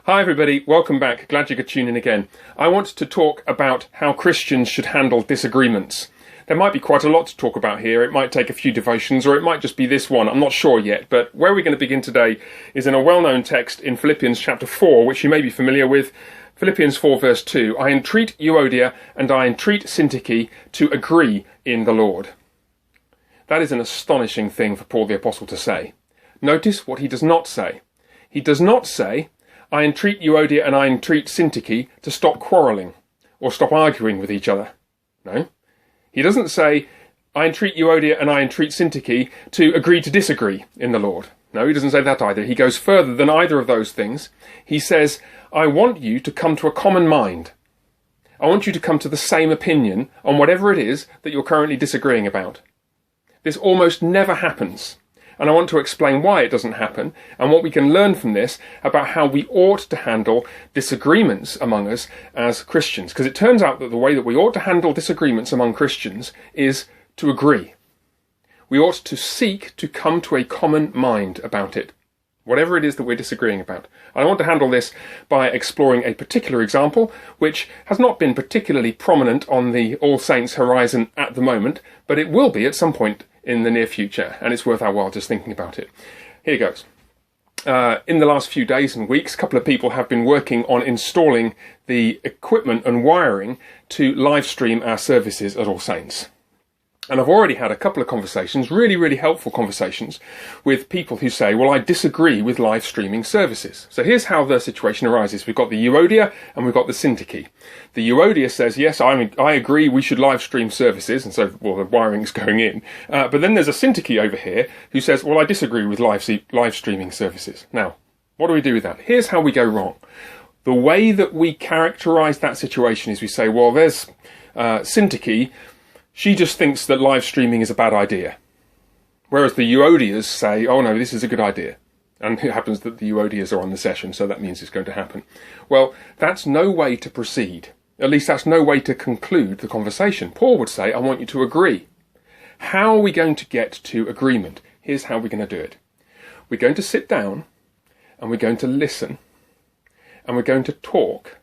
Hi everybody, welcome back. Glad you could tune in again. I want to talk about how Christians should handle disagreements. There might be quite a lot to talk about here. It might take a few devotions, or it might just be this one. I'm not sure yet, but where we're going to begin today is in a well-known text in Philippians chapter 4, which you may be familiar with. Philippians 4 verse 2, I entreat Euodia and I entreat Syntyche to agree in the Lord. That is an astonishing thing for Paul the Apostle to say. Notice what he does not say. He does not say, I entreat Euodia and I entreat Syntyche to stop quarrelling or stop arguing with each other. No. He doesn't say, I entreat Euodia and I entreat Syntyche to agree to disagree in the Lord. No, he doesn't say that either. He goes further than either of those things. He says, I want you to come to a common mind. I want you to come to the same opinion on whatever it is that you're currently disagreeing about. This almost never happens. And I want to explain why it doesn't happen and what we can learn from this about how we ought to handle disagreements among us as Christians. Because it turns out that the way that we ought to handle disagreements among Christians is to agree. We ought to seek to come to a common mind about it, whatever it is that we're disagreeing about. I want to handle this by exploring a particular example, which has not been particularly prominent on the All Saints horizon at the moment, but it will be at some point in the near future, and it's worth our while just thinking about it. Here goes. In the last few days and weeks, a couple of people have been working on installing the equipment and wiring to live stream our services at All Saints. And I've already had a couple of conversations, really helpful conversations, with people who say, well, I disagree with live streaming services. So here's how the situation arises. We've got the Euodia and we've got the Syntyche. The Euodia says, yes, I agree we should live stream services, and so, well, the wiring's going in. But then there's a Syntyche over here who says, well, I disagree with live streaming services. Now, what do we do with that? Here's how we go wrong. The way that we characterize that situation is we say, well, there's Syntyche. She just thinks that live streaming is a bad idea. Whereas the Euodias say, oh no, this is a good idea. And it happens that the Euodias are on the session, so that means it's going to happen. Well, that's no way to proceed. At least that's no way to conclude the conversation. Paul would say, I want you to agree. How are we going to get to agreement? Here's how we're going to do it. We're going to sit down, and we're going to listen, and we're going to talk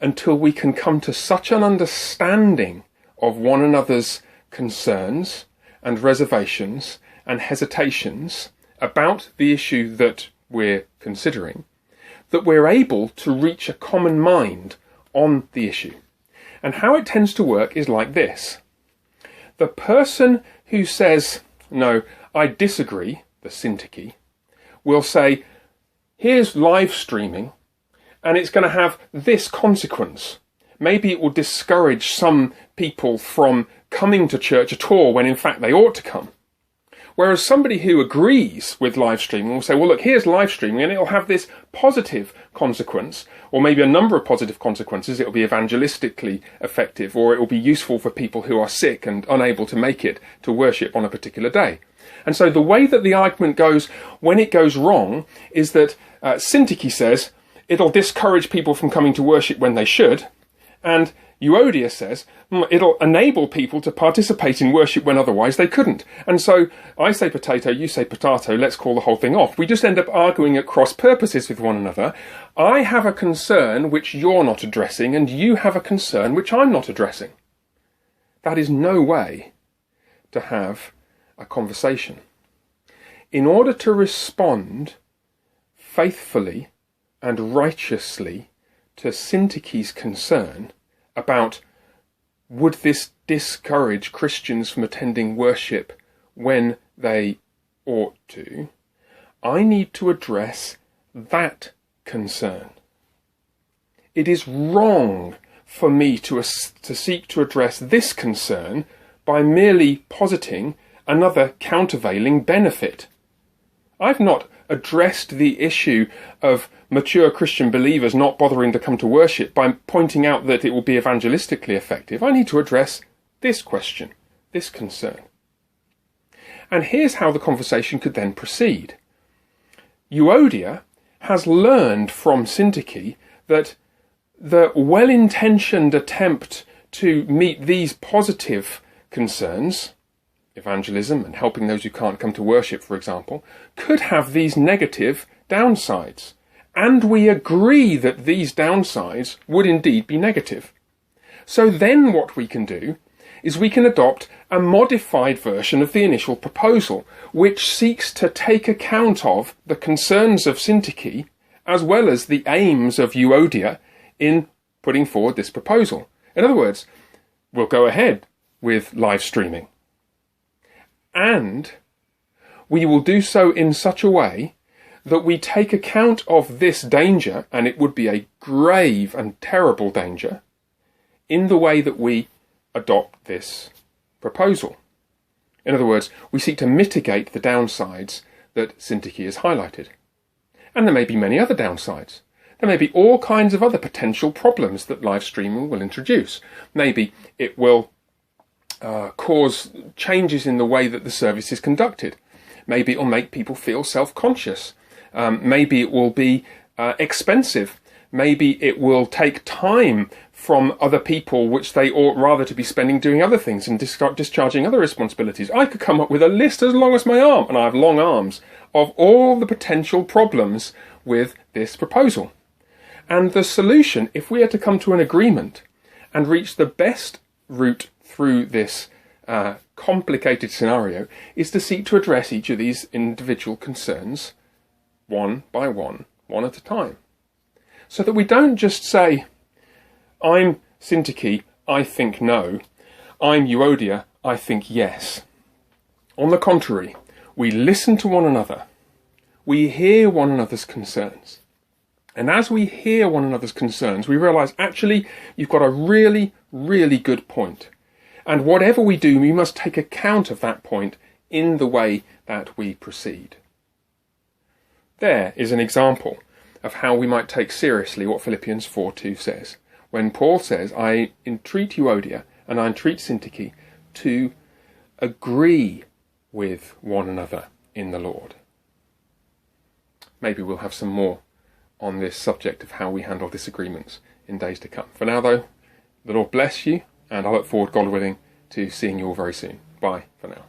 until we can come to such an understanding of one another's concerns and reservations and hesitations about the issue that we're considering, that we're able to reach a common mind on the issue. And how it tends to work is like this. The person who says, no, I disagree, the Syntyche, will say, here's live streaming, and it's going to have this consequence. Maybe it will discourage some people from coming to church at all when in fact they ought to come. Whereas somebody who agrees with live streaming will say, well, look, here's live streaming and it'll have this positive consequence, or maybe a number of positive consequences. It'll be evangelistically effective, or it will be useful for people who are sick and unable to make it to worship on a particular day. And so the way that the argument goes when it goes wrong is that Syntyche says it'll discourage people from coming to worship when they should, and Euodia says it'll enable people to participate in worship when otherwise they couldn't. And so I say potato, you say potato, let's call the whole thing off. We just end up arguing at cross purposes with one another. I have a concern which you're not addressing, and you have a concern which I'm not addressing. That is no way to have a conversation. In order to respond faithfully and righteously to Syntyche's concern about would this discourage Christians from attending worship when they ought to, I need to address that concern. It is wrong for me to seek to address this concern by merely positing another countervailing benefit. I've not addressed the issue of mature Christian believers not bothering to come to worship by pointing out that it will be evangelistically effective. I need to address this question, this concern. And here's how the conversation could then proceed. Euodia has learned from Syntyche that the well-intentioned attempt to meet these positive concerns, evangelism and helping those who can't come to worship, for example, could have these negative downsides. and we agree that these downsides would indeed be negative. So then what we can do is we can adopt a modified version of the initial proposal, which seeks to take account of the concerns of Syntyche as well as the aims of Euodia in putting forward this proposal. In other words, we'll go ahead with live streaming. And we will do so in such a way that we take account of this danger, and it would be a grave and terrible danger, in the way that we adopt this proposal. In other words, we seek to mitigate the downsides that Syntyche has highlighted. And there may be many other downsides. There may be all kinds of other potential problems that live streaming will introduce. Maybe it will cause changes in the way that the service is conducted. Maybe it will make people feel self-conscious. Maybe it will be expensive. Maybe it will take time from other people which they ought rather to be spending doing other things and discharging other responsibilities. I could come up with a list as long as my arm, and I have long arms, of all the potential problems with this proposal. And the solution, if we are to come to an agreement and reach the best route through this complicated scenario, is to seek to address each of these individual concerns one by one at a time. So that we don't just say, I'm Syntyche, I think no. I'm Euodia, I think yes. On the contrary, we listen to one another. We hear one another's concerns. And as we hear one another's concerns, we realise, actually, you've got a really, really good point. And whatever we do, we must take account of that point in the way that we proceed. There is an example of how we might take seriously what Philippians 4:2 says, when Paul says, I entreat Euodia and I entreat Syntyche to agree with one another in the Lord. Maybe we'll have some more on this subject of how we handle disagreements in days to come. For now, though, the Lord bless you, and I look forward, God willing, to seeing you all very soon. Bye for now.